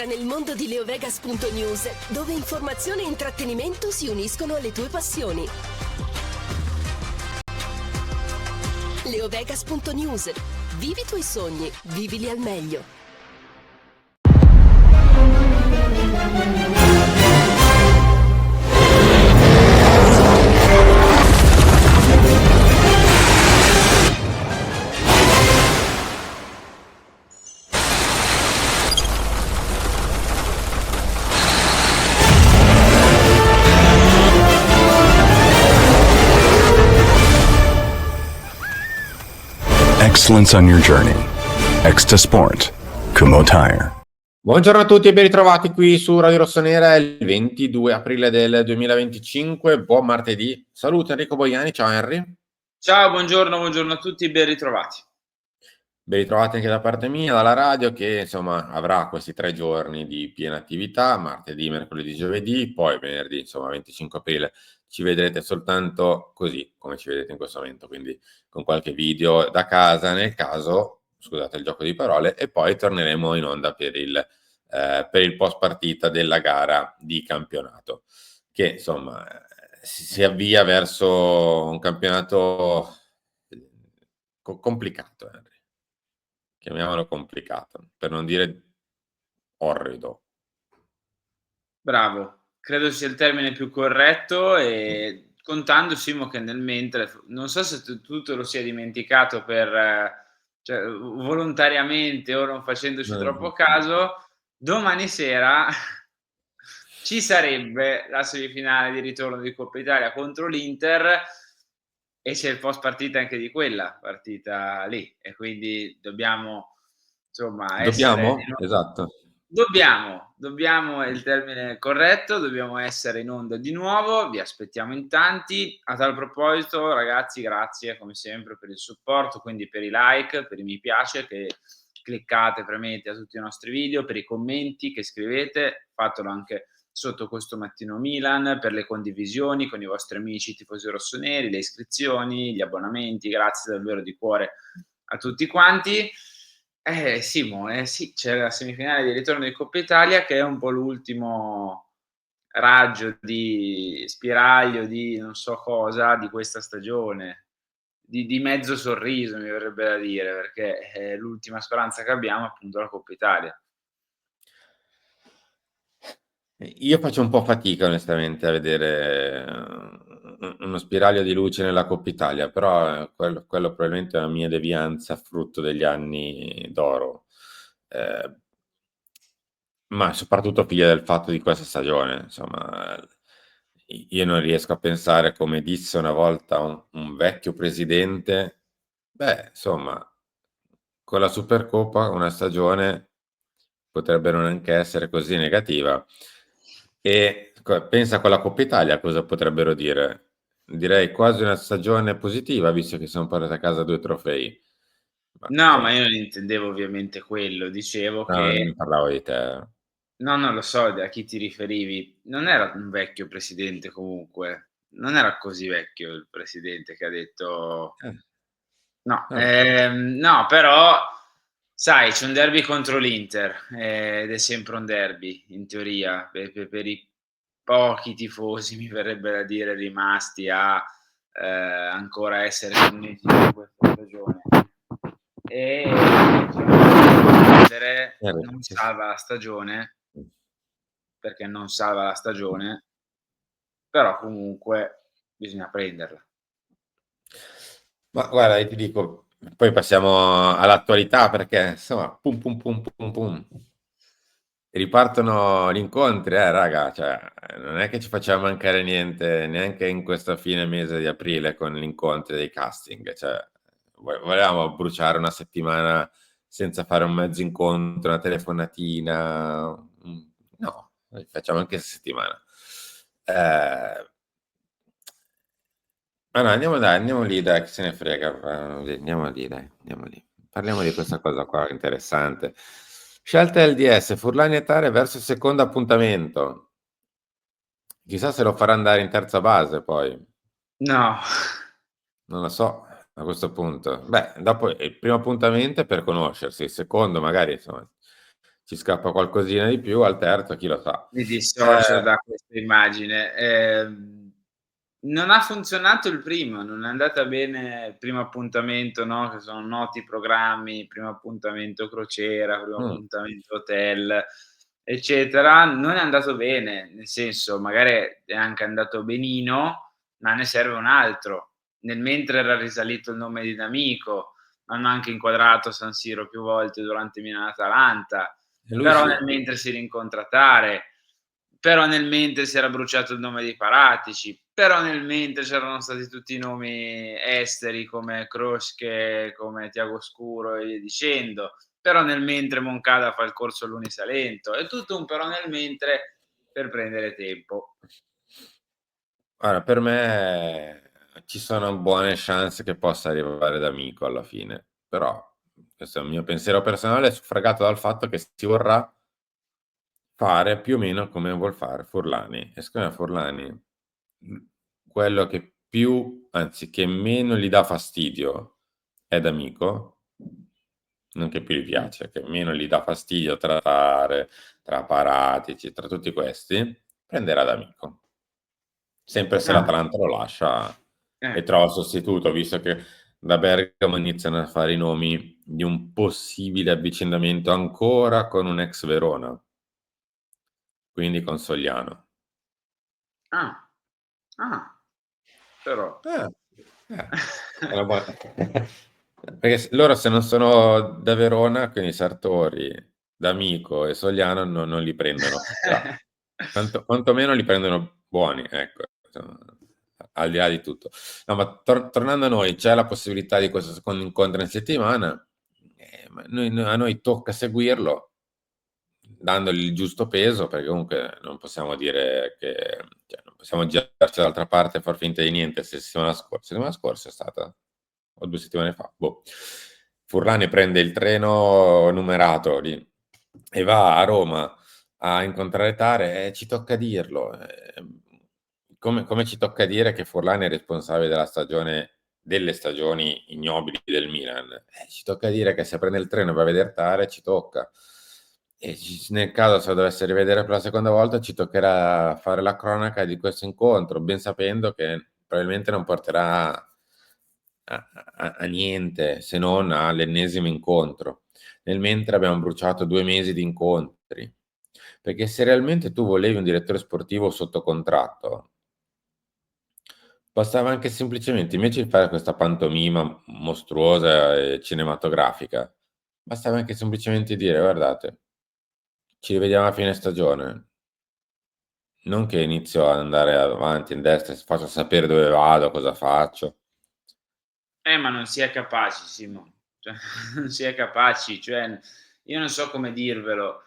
nel mondo di leovegas.news, dove informazione e intrattenimento si uniscono alle tue passioni. Leovegas.news. Vivi i tuoi sogni, vivili al meglio. Excellence on your journey. Extra Sport. Kumho Tire. Buongiorno a tutti e ben ritrovati qui su Radio Rossonera, il 22 aprile del 2025, buon martedì. Saluto Enrico Boiani, ciao Henry. Ciao, buongiorno a tutti, ben ritrovati. Ben ritrovati anche da parte mia, dalla radio, che insomma avrà questi 3 giorni di piena attività, martedì, mercoledì, giovedì, poi venerdì, insomma 25 aprile, ci vedrete soltanto così, come ci vedete in questo momento, quindi con qualche video da casa nel caso, scusate il gioco di parole, e poi torneremo in onda per il post partita della gara di campionato, che insomma si avvia verso un campionato complicato, Henry. Chiamiamolo complicato, per non dire orrido. Bravo, credo sia il termine più corretto, e contando, Simo, che nel mentre, non so se tu te lo sia dimenticato cioè, volontariamente o non facendoci troppo caso, domani sera ci sarebbe la semifinale di ritorno di Coppa Italia contro l'Inter e c'è il post partita anche di quella partita lì, e quindi dobbiamo, insomma, Dobbiamo? essere Esatto. Dobbiamo è il termine corretto, dobbiamo essere in onda di nuovo, vi aspettiamo in tanti. A tal proposito, ragazzi, grazie come sempre per il supporto, quindi per i like, per i mi piace che cliccate, premete a tutti i nostri video, per i commenti che scrivete, fatelo anche sotto questo Mattino Milan, per le condivisioni con i vostri amici tifosi rossoneri, le iscrizioni, gli abbonamenti, grazie davvero di cuore a tutti quanti. Simo, sì, c'è la semifinale di ritorno di Coppa Italia, che è un po' l'ultimo raggio di spiraglio di non so cosa di questa stagione, di mezzo sorriso mi verrebbe da dire, perché è l'ultima speranza che abbiamo, appunto, la Coppa Italia. Io faccio un po' fatica onestamente a vedere uno spiraglio di luce nella Coppa Italia, però quello probabilmente è una mia devianza frutto degli anni d'oro. Ma soprattutto figlia del fatto di questa stagione, insomma, io non riesco a pensare, come disse una volta un vecchio presidente, beh, insomma, con la Supercoppa una stagione potrebbe non anche essere così negativa. E pensa con la Coppa Italia cosa potrebbero dire. Direi quasi una stagione positiva, visto che sono portati a casa 2 trofei. No, ma io non intendevo ovviamente quello, dicevo No, che non parlavo di te. no, non lo so a chi ti riferivi. Non era un vecchio presidente comunque, non era così vecchio il presidente che ha detto no, No. no, però sai, c'è un derby contro l'Inter, ed è sempre un derby in teoria per i pochi tifosi, mi verrebbe da dire, rimasti a ancora essere connessi con questa stagione. E non salva la stagione, perché non salva la stagione, però comunque bisogna prenderla. Ma guarda, io ti dico, poi passiamo all'attualità perché insomma, pum pum pum pum pum, ripartono gli incontri, raga, cioè non è che ci facciamo mancare niente neanche in questo fine mese di aprile con gli incontri dei casting, cioè volevamo bruciare una settimana senza fare un mezzo incontro, una telefonatina, no, facciamo anche questa settimana. Ma no, andiamo lì, dai, chi se ne frega. Andiamo lì, dai, andiamo lì. Parliamo di questa cosa qua, interessante. Scelta LDS, Furlani e Tare verso il secondo appuntamento. Chissà se lo farà andare in terza base poi. No. Non lo so, a questo punto. Beh, dopo il primo appuntamento è per conoscersi, il secondo magari, insomma, ci scappa qualcosina di più, al terzo chi lo sa. Mi dissocio da questa immagine. Non ha funzionato il primo, non è andata bene il primo appuntamento, no, che sono noti programmi, primo appuntamento crociera, primo Mh. appuntamento hotel, eccetera. Non è andato bene, nel senso, magari è anche andato benino, ma ne serve un altro. Nel mentre era risalito il nome di D'Amico, hanno anche inquadrato San Siro più volte durante Milan-Atalanta, E lui però sì. nel mentre si rincontra Tare, però nel mentre si era bruciato il nome dei Paratici, però nel mentre c'erano stati tutti i nomi esteri come Kroške, come Tiago Scuro e via dicendo, però nel mentre Moncada fa il corso all'Unisalento, è tutto un però nel mentre per prendere tempo. Guarda, per me ci sono buone chance che possa arrivare D'Amico alla fine, però questo è il mio pensiero personale, suffragato dal fatto che si vorrà fare più o meno come vuol fare Furlani. E secondo me Furlani, quello che più, anzi che meno gli dà fastidio è D'Amico, non che più gli piace, che meno gli dà fastidio trattare tra Paratici, tra tutti questi, prenderà D'Amico. Sempre se Ah, l'Atalanta lo lascia e ecco. trova il sostituto, visto che da Bergamo iniziano a fare i nomi di un possibile avvicendamento ancora con un ex Verona, quindi con Sogliano. Ah, ah, però. Eh, è una buona perché loro se non sono da Verona, quindi Sartori, D'Amico e Sogliano non li prendono, però quantomeno li prendono buoni, ecco, insomma, al di là di tutto. No, ma tornando a noi, c'è la possibilità di questo secondo incontro in settimana, ma a noi tocca seguirlo, dandogli il giusto peso, perché comunque non possiamo dire che, cioè, non possiamo girarci dall'altra parte e far finta di niente. Se settimana scorsa è stata, o 2 settimane fa, boh. Furlani prende il treno numerato e va a Roma a incontrare Tare, e ci tocca dirlo. Come ci tocca dire che Furlani è responsabile delle stagioni ignobili del Milan. Ci tocca dire che se prende il treno e va a vedere Tare, ci tocca. E nel caso se lo dovesse rivedere per la seconda volta, ci toccherà fare la cronaca di questo incontro, ben sapendo che probabilmente non porterà a niente, se non all'ennesimo incontro. Nel mentre abbiamo bruciato 2 mesi di incontri. Perché se realmente tu volevi un direttore sportivo sotto contratto, bastava anche semplicemente, invece di fare questa pantomima mostruosa e cinematografica, bastava anche semplicemente dire: "Guardate, ci rivediamo a fine stagione". Non che inizio ad andare avanti, in destra, faccio sapere dove vado, cosa faccio. Ma non si è capaci, Simo, cioè non si è capaci, cioè io non so come dirvelo,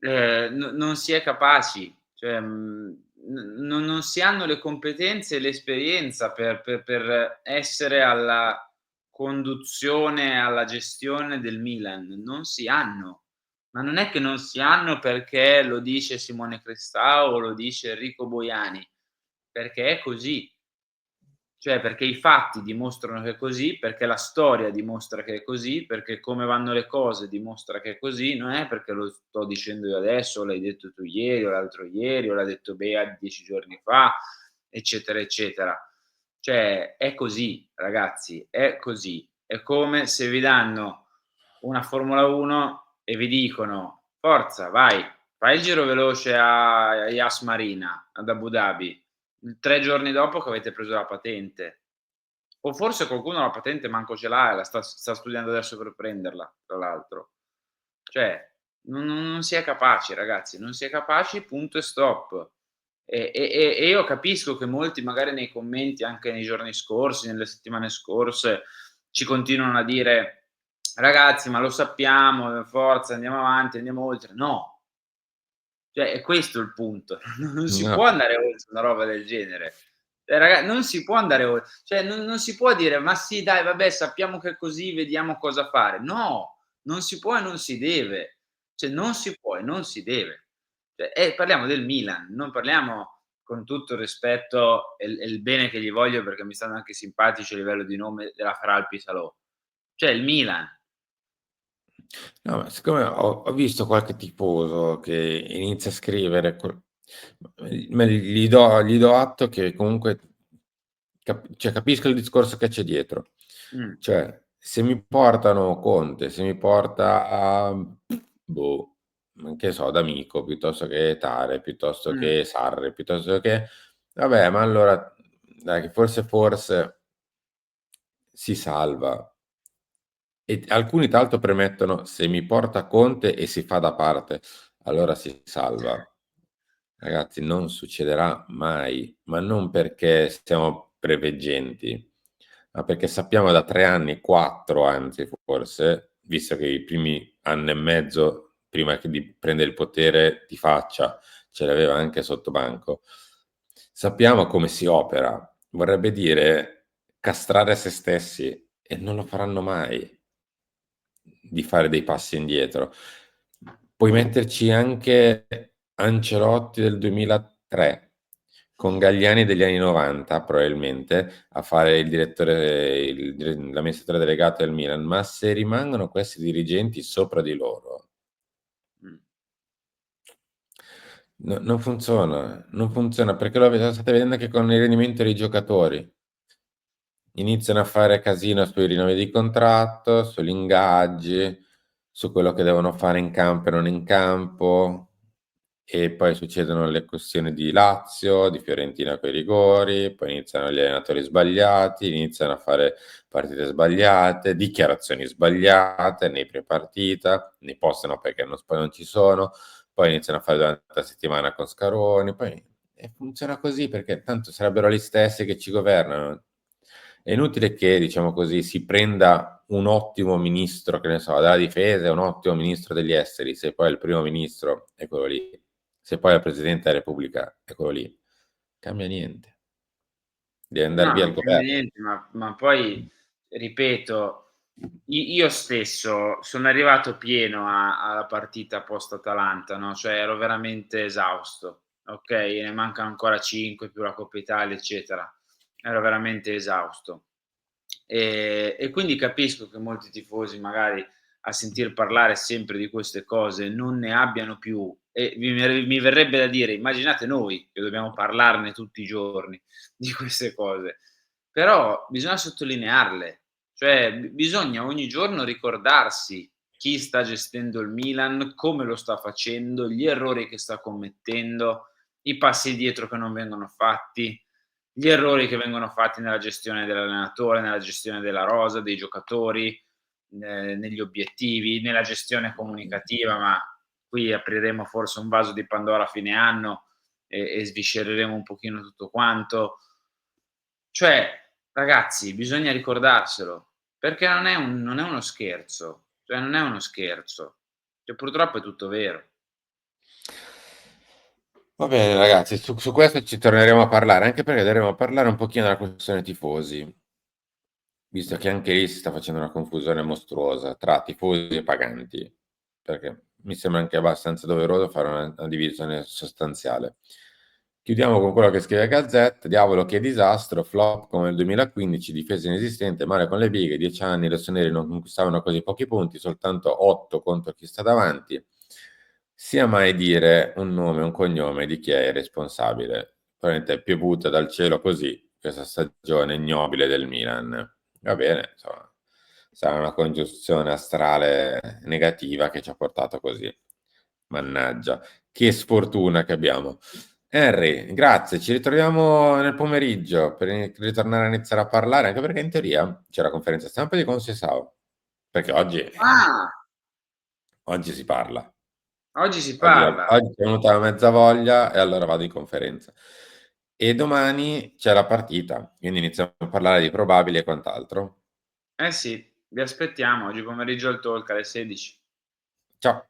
non si è capaci, cioè, non si hanno le competenze e l'esperienza per essere alla conduzione, alla gestione del Milan, non si hanno. Ma non è che non si hanno perché lo dice Simone Crestao o lo dice Enrico Boiani, perché è così. Cioè, perché i fatti dimostrano che è così, perché la storia dimostra che è così, perché come vanno le cose dimostra che è così, non è perché lo sto dicendo io adesso, o l'hai detto tu ieri, o l'altro ieri, o l'ha detto Bea 10 giorni fa, eccetera, eccetera. Cioè, è così, ragazzi, è così. È come se vi danno una Formula 1 e vi dicono: "Forza, vai, fai il giro veloce a Yas Marina, ad Abu Dhabi". 3 giorni dopo che avete preso la patente. O forse qualcuno la patente manco ce l'ha e la sta studiando adesso per prenderla, tra l'altro. Cioè, non si è capaci ragazzi, non si è capaci, punto e stop. E io capisco che molti magari nei commenti, anche nei giorni scorsi, nelle settimane scorse, ci continuano a dire: "Ragazzi, ma lo sappiamo, forza, andiamo avanti, andiamo oltre". No, cioè è questo il punto. Non si No. può andare oltre una roba del genere. Non si può andare cioè non si può dire: "Ma sì dai, vabbè sappiamo che è così, vediamo cosa fare". No, non si può e non si deve. Cioè non si può e non si deve. Cioè parliamo del Milan, non parliamo, con tutto il rispetto e il bene che gli voglio perché mi stanno anche simpatici a livello di nome, della Feralpi Salò. Cioè il Milan. No, ma siccome ho visto qualche tifoso che inizia a scrivere, gli do atto che comunque cioè, capisco il discorso che c'è dietro. Cioè, se mi portano Conte, se mi porta, boh, che so, D'Amico, piuttosto che Tare, piuttosto che Sarri, piuttosto che... Vabbè, ma allora, dai, che forse si salva. E alcuni tra l'altro premettono: se mi porta Conte e si fa da parte, allora si salva. Ragazzi, non succederà mai, ma non perché siamo preveggenti, ma perché sappiamo da 3 anni, 4 anzi forse, visto che i primi anno e mezzo, prima che di prendere il potere di faccia, ce l'aveva anche sotto banco, sappiamo come si opera. Vorrebbe dire castrare se stessi, e non lo faranno mai di fare dei passi indietro. Puoi metterci anche Ancelotti del 2003 con Galliani degli anni 90 probabilmente a fare l'amministratore delegato del Milan, ma se rimangono questi dirigenti sopra di loro non funziona perché lo state vedendo anche con il rendimento dei giocatori. Iniziano a fare casino sui rinnovi di contratto, sugli ingaggi, su quello che devono fare in campo e non in campo, e poi succedono le questioni di Lazio, di Fiorentina con i rigori, poi iniziano gli allenatori sbagliati, iniziano a fare partite sbagliate, dichiarazioni sbagliate nei pre-partita, nei post no perché poi non ci sono, poi iniziano a fare durante la settimana con Scaroni, poi funziona così perché tanto sarebbero gli stessi che ci governano. È inutile che, diciamo così, si prenda un ottimo ministro, che ne so, della difesa e un ottimo ministro degli esteri, se poi il primo ministro è quello lì, se poi il presidente della Repubblica è quello lì. Cambia niente. Deve andare via il Non cambia governo. niente, ma poi, ripeto, io stesso sono arrivato pieno alla partita post-Atalanta, no? Cioè ero veramente esausto, ok? Ne mancano ancora 5 più la Coppa Italia, eccetera. Ero veramente esausto. E quindi capisco che molti tifosi magari a sentir parlare sempre di queste cose non ne abbiano più, e mi verrebbe da dire: immaginate noi che dobbiamo parlarne tutti i giorni di queste cose. Però bisogna sottolinearle, cioè bisogna ogni giorno ricordarsi chi sta gestendo il Milan, come lo sta facendo, gli errori che sta commettendo, i passi indietro che non vengono fatti, gli errori che vengono fatti nella gestione dell'allenatore, nella gestione della rosa, dei giocatori, negli obiettivi, nella gestione comunicativa, ma qui apriremo forse un vaso di Pandora a fine anno e sviscereremo un pochino tutto quanto. Cioè, ragazzi, bisogna ricordarselo, perché non è uno scherzo, cioè non è uno scherzo. Cioè, purtroppo è tutto vero. Va bene ragazzi, su questo ci torneremo a parlare, anche perché dovremo parlare un pochino della questione tifosi, visto che anche lì si sta facendo una confusione mostruosa tra tifosi e paganti, perché mi sembra anche abbastanza doveroso fare una divisione sostanziale. Chiudiamo con quello che scrive Gazzetta: diavolo che disastro, flop come nel 2015, difesa inesistente, male con le bighe, 10 anni i rossoneri non conquistavano così pochi punti, soltanto 8 contro chi sta davanti. Sia mai dire un nome, un cognome di chi è responsabile. Probabilmente è piovuta dal cielo così questa stagione ignobile del Milan. Va bene, insomma, sarà una congiunzione astrale negativa che ci ha portato così. Mannaggia, che sfortuna che abbiamo. Henry, grazie, ci ritroviamo nel pomeriggio per ritornare a iniziare a parlare, anche perché in teoria c'è la conferenza stampa di Conceição, perché oggi si parla. Oggi si parla. Oggi è venuta la mezza voglia e allora vado in conferenza. E domani c'è la partita, quindi iniziamo a parlare di probabili e quant'altro. Eh sì, vi aspettiamo oggi pomeriggio al talk alle 16. Ciao.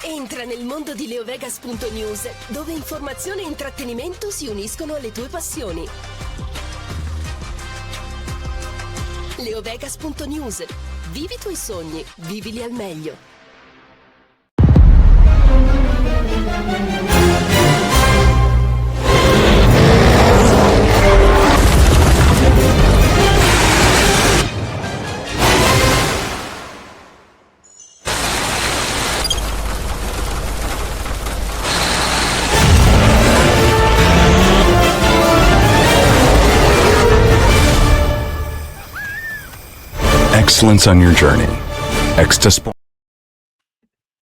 Entra nel mondo di leovegas.news, dove informazione e intrattenimento si uniscono alle tue passioni. Leovegas.news. Vivi i tuoi sogni, vivili al meglio. Excellence on your journey. Extra Sport.